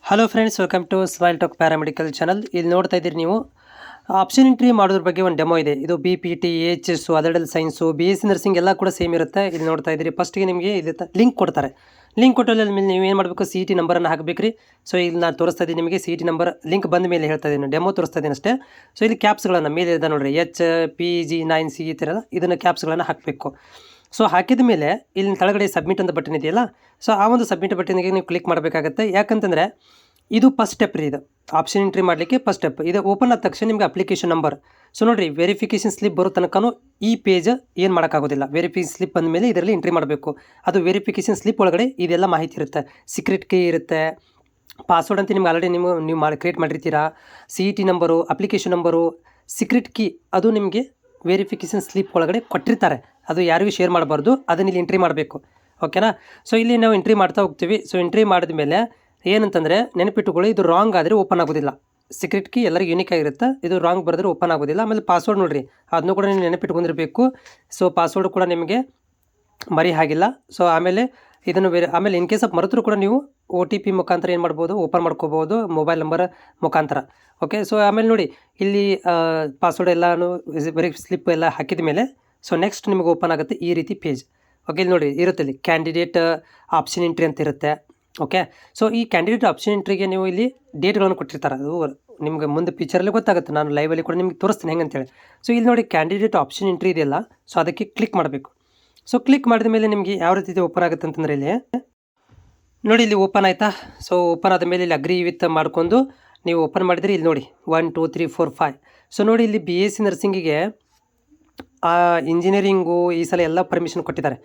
Hello friends, welcome to smile talk paramedical channel. ಇಲ್ಲಿ ನೋಡ್ತಾ ಇದ್ದೀರಿ ನೀವು ಆಪ್ಷನ್ ಎಂಟ್ರಿ ಮಾಡೋದ್ರ ಬಗ್ಗೆ ಒಂದು ಡೆಮೋ ಇದೆ. ಇದು BPT, AHS, ಅದರ್ಡಲ್ ಸೈನ್ಸು, BSc ನರ್ಸಿಂಗ್ ಎಲ್ಲ ಕೂಡ ಸೇಮ್ ಇರುತ್ತೆ. ಇಲ್ಲಿ ನೋಡ್ತಾ ಇದ್ದೀರಿ, ಫಸ್ಟಿಗೆ ನಿಮಗೆ ಇದು ಲಿಂಕ್ ಕೊಡ್ತಾರೆ. ಲಿಂಕ್ ಕೊಟ್ಟಲ್ಲಿ ಮೇಲೆ ನೀವು ಏನು ಮಾಡಬೇಕು, CET ನಂಬರನ್ನು ಹಾಕಬೇಕು ರೀ. ಸೊ ಇಲ್ಲಿ ನಾನು ತೋರಿಸ್ತಾ ಇದ್ದೀನಿ ನಿಮಗೆ CET ನಂಬರ್ ಲಿಂಕ್ ಬಂದ ಮೇಲೆ ಹೇಳ್ತಾ ಇದ್ದೀನಿ, ಡೆಮೋ ತೋರಿಸ್ತಾ ಇದ್ದೀನಿ ಅಷ್ಟೇ. ಸೊ ಇಲ್ಲಿ ಕ್ಯಾಪ್ಸ್ಗಳನ್ನು ಮೇಲೆ ಇದೆ ನೋಡಿರಿ, HPG9C ಈ ಥರ ಇದನ್ನು ಕ್ಯಾಪ್ಸ್ಗಳನ್ನು ಹಾಕಬೇಕು. ಸೊ ಹಾಕಿದ ಮೇಲೆ ಇಲ್ಲಿ ಕೆಳಗಡೆ ಸಬ್ಮಿಟ್ ಅಂತ ಬಟನ್ ಇದೆಯಲ್ಲ, ಸೊ ಆ ಒಂದು ಸಬ್ಮಿಟ್ ಬಟನ್ಗೆ ನೀವು ಕ್ಲಿಕ್ ಮಾಡಬೇಕಾಗತ್ತೆ. ಯಾಕಂತಂದರೆ ಇದು ಫಸ್ಟ್ ಸ್ಟೆಪ್ ರೀ. ಇದು ಆಪ್ಷನ್ ಎಂಟ್ರಿ ಮಾಡಲಿಕ್ಕೆ ಫಸ್ಟ್ ಸ್ಟೆಪ್. ಇದು ಓಪನ್ ಆದ ತಕ್ಷಣ ನಿಮಗೆ ಅಪ್ಲಿಕೇಶನ್ ನಂಬರ್, ಸೊ ನೋಡಿರಿ ವೆರಿಫಿಕೇಷನ್ ಸ್ಲಿಪ್ ಬರೋ ತನಕನೂ ಈ ಪೇಜ್ ಏನು ಮಾಡೋಕ್ಕಾಗೋದಿಲ್ಲ. ವೆರಿಫಿಕೇಷನ್ ಸ್ಲಿಪ್ ಬಂದಮೇಲೆ ಇದರಲ್ಲಿ ಎಂಟ್ರಿ ಮಾಡಬೇಕು. ಅದು ವೆರಿಫಿಕೇಷನ್ ಸ್ಲಿಪ್ ಒಳಗಡೆ ಇದೆಲ್ಲ ಮಾಹಿತಿ ಇರುತ್ತೆ. ಸೀಕ್ರೆಟ್ ಕೀ ಇರುತ್ತೆ, ಪಾಸ್ವರ್ಡ್ ಅಂತ ನಿಮ್ಗೆ ಆಲ್ರೆಡಿ ನೀವು ಕ್ರಿಯೇಟ್ ಮಾಡಿರ್ತೀರಾ, CET number, application number, secret key ಅದು ನಿಮಗೆ ವೆರಿಫಿಕೇಷನ್ ಸ್ಲಿಪ್ ಒಳಗಡೆ ಕೊಟ್ಟಿರ್ತಾರೆ. ಅದು ಯಾರಿಗೂ ಶೇರ್ ಮಾಡಬಾರ್ದು, ಅದನ್ನ ಇಲ್ಲಿ ಎಂಟ್ರಿ ಮಾಡಬೇಕು. ಓಕೆನಾ? ಸೊ ಇಲ್ಲಿ ನಾವು ಎಂಟ್ರಿ ಮಾಡ್ತಾ ಹೋಗ್ತೀವಿ. ಸೊ ಎಂಟ್ರಿ ಮಾಡಿದ ಮೇಲೆ ಏನಂತಂದರೆ ನೆನಪಿಟ್ಟುಕೊಳ್ಳಿ, ಇದು ರಾಂಗ್ ಆದರೆ ಓಪನ್ ಆಗೋದಿಲ್ಲ. ಸೀಕ್ರೆಟ್ ಕೀ ಎಲ್ಲರಿಗೂ ಯೂನಿಕ್ ಆಗಿರುತ್ತೆ, ಇದು ರಾಂಗ್ ಬರೆದ್ರೆ ಓಪನ್ ಆಗೋದಿಲ್ಲ. ಆಮೇಲೆ ಪಾಸ್ವರ್ಡ್ ನೋಡಿರಿ, ಅದನ್ನು ಕೂಡ ನೀವು ನೆನಪಿಟ್ಕೊಂಡಿರಬೇಕು. ಸೊ ಪಾಸ್ವರ್ಡ್ ಕೂಡ ನಿಮಗೆ ಮರಿ ಹಾಗಿಲ್ಲ. ಸೊ ಆಮೇಲೆ ಇದನ್ನು ಆಮೇಲೆ ಇನ್ ಕೇಸ್ ಆಫ್ ಮರೆತರೂ ಕೂಡ ನೀವು OTP ಮುಖಾಂತರ ಏನು ಮಾಡ್ಬೋದು, ಓಪನ್ ಮಾಡ್ಕೋಬೋದು, ಮೊಬೈಲ್ ನಂಬರ್ ಮುಖಾಂತರ. ಓಕೆ. ಸೊ ಆಮೇಲೆ ನೋಡಿ ಇಲ್ಲಿ ಪಾಸ್ವರ್ಡ್ ಎಲ್ಲನೂ ಬರೀ ಸ್ಲಿಪ್ ಎಲ್ಲ ಹಾಕಿದ ಮೇಲೆ ಸೊ ನೆಕ್ಸ್ಟ್ ನಿಮಗೆ ಓಪನ್ ಆಗುತ್ತೆ ಈ ರೀತಿ ಪೇಜ್. ಓಕೆ. ಇಲ್ಲಿ ನೋಡಿ ಇರುತ್ತೆ, ಇಲ್ಲಿ ಕ್ಯಾಂಡಿಡೇಟ್ ಆಪ್ಷನ್ ಎಂಟ್ರಿ ಅಂತ ಇರುತ್ತೆ. ಓಕೆ. ಸೊ ಈ ಕ್ಯಾಂಡಿಡೇಟ್ ಆಪ್ಷನ್ ಎಂಟ್ರಿಗೆ ನೀವು ಇಲ್ಲಿ ಡೇಟ್ಗಳನ್ನು ಕೊಟ್ಟಿರ್ತಾರೆ. ಅದು ನಿಮಗೆ ಮುಂದೆ ಪಿಕ್ಚರಲ್ಲಿ ಗೊತ್ತಾಗುತ್ತೆ, ನಾನು ಲೈವಲ್ಲಿ ಕೂಡ ನಿಮ್ಗೆ ತೋರಿಸ್ತೀನಿ ಹೆಂಗಂತೇಳಿ. ಸೊ ಇಲ್ಲಿ ನೋಡಿ ಕ್ಯಾಂಡಿಡೇಟ್ ಆಪ್ಷನ್ ಎಂಟ್ರಿ ಇದೆಯಲ್ಲ, ಸೊ ಅದಕ್ಕೆ ಕ್ಲಿಕ್ ಮಾಡಬೇಕು. ಸೊ ಕ್ಲಿಕ್ ಮಾಡಿದ ಮೇಲೆ ನಿಮಗೆ ಯಾವ ರೀತಿ ಓಪನ್ ಆಗುತ್ತೆ ಅಂತಂದರೆ ಇಲ್ಲಿ ನೋಡಿ, ಇಲ್ಲಿ ಓಪನ್ ಆಯಿತಾ. ಸೊ ಓಪನ್ ಆದ ಮೇಲೆ ಇಲ್ಲಿ ಅಗ್ರಿ ವಿತ್ ಮಾಡ್ಕೊಂಡು ನೀವು ಓಪನ್ ಮಾಡಿದರೆ ಇಲ್ಲಿ ನೋಡಿ 1 2 3 4 5. ಸೊ ನೋಡಿ ಇಲ್ಲಿ BSc ನರ್ಸಿಂಗಿಗೆ ಇಂಜಿನಿಯರಿಂಗು ಈ ಸಲ ಎಲ್ಲ ಪರ್ಮಿಷನ್ ಕೊಟ್ಟಿದ್ದಾರೆ.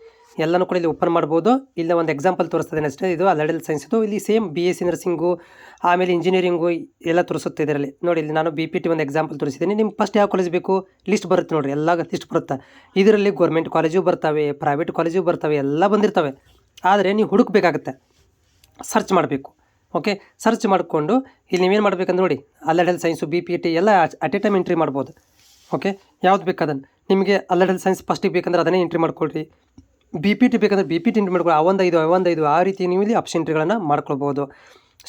ಎಲ್ಲನೂ ಕೂಡ ಇಲ್ಲಿ ಓಪನ್ ಮಾಡ್ಬೋದು. ಇಲ್ಲ ಒಂದು ಎಕ್ಸಾಂಪಲ್ ತೋರಿಸ್ತದೆ ಅಷ್ಟೇ. ಇದು ಅದರ್ಡಲ್ ಸೈನ್ಸ್, ಇದು ಇಲ್ಲಿ ಸೇಮ್ BSc ನರ್ಸಿಂಗು ಆಮೇಲೆ ಇಂಜಿನಿಯರಿಂಗು ಎಲ್ಲ ತೋರಿಸುತ್ತೆ ಇದರಲ್ಲಿ. ನೋಡಿ ಇಲ್ಲಿ ನಾನು BPT ಒಂದು ಎಕ್ಸಾಂಪಲ್ ತೋರಿಸಿದ್ದೀನಿ. ನಿಮ್ಗೆ ಫಸ್ಟ್ ಯಾವ ಕಾಲೇಜ್ ಬೇಕು ಲಿಸ್ಟ್ ಬರುತ್ತೆ ನೋಡಿರಿ, ಎಲ್ಲ ಲಿಸ್ಟ್ ಬರುತ್ತೆ. ಇದರಲ್ಲಿ ಗೌರ್ಮೆಂಟ್ ಕಾಲೇಜು ಬರ್ತವೆ, ಪ್ರೈವೇಟ್ ಕಾಲೇಜು ಬರ್ತವೆ, ಎಲ್ಲ ಬಂದಿರ್ತವೆ. ಆದರೆ ನೀವು ಹುಡುಕಬೇಕಾಗತ್ತೆ, ಸರ್ಚ್ ಮಾಡಬೇಕು. ಓಕೆ. ಸರ್ಚ್ ಮಾಡಿಕೊಂಡು ಇಲ್ಲಿ ನೀವೇನು ಮಾಡಬೇಕಂದ್ರೆ ನೋಡಿ, ಅದರ್ಡಲ್ ಸೈನ್ಸು BPT ಎಲ್ಲ ಅಟ್ ಎ ಟೈಮ್ ಎಂಟ್ರಿ ಮಾಡ್ಬೋದು. ಓಕೆ. ಯಾವ್ದು ಬೇಕಾದನ್ನು ನಿಮಗೆ ಅದರ್ಡಲ್ ಸೈನ್ಸ್ ಫಸ್ಟಿಗೆ ಬೇಕಂದ್ರೆ ಅದನ್ನೇ ಎಂಟ್ರಿ ಮಾಡ್ಕೊಳ್ರಿ. BPT ಬೇಕಂದ್ರೆ BPT ಎಂಟ್ರಿ ಮಾಡ್ಕೊಳ್ಳಿ. ಅವೊಂದು ಆ ರೀತಿ ನೀವು ಇಲ್ಲಿ ಆಪ್ಷನ್ ಎಂಟ್ರಿಗಳನ್ನು ಮಾಡ್ಕೊಳ್ಬೋದು.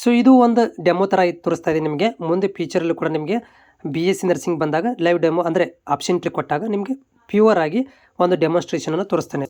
ಸೊ ಇದು ಒಂದು ಡೆಮೋ ಥರ ತೋರಿಸ್ತಾ ಇದೆ ನಿಮಗೆ. ಮುಂದೆ ಫ್ಯೂಚರಲ್ಲೂ ಕೂಡ ನಿಮಗೆ BSc ನರ್ಸಿಂಗ್ ಬಂದಾಗ ಲೈವ್ ಡೆಮೋ ಅಂದರೆ ಆಪ್ಷನ್ ಎಂಟ್ರಿ ಕೊಟ್ಟಾಗ ನಿಮಗೆ ಪ್ಯೂರ್ ಆಗಿ ಒಂದು ಡೆಮೋನ್ಸ್ಟ್ರೇಷನನ್ನು ತೋರಿಸ್ತಾನೆ.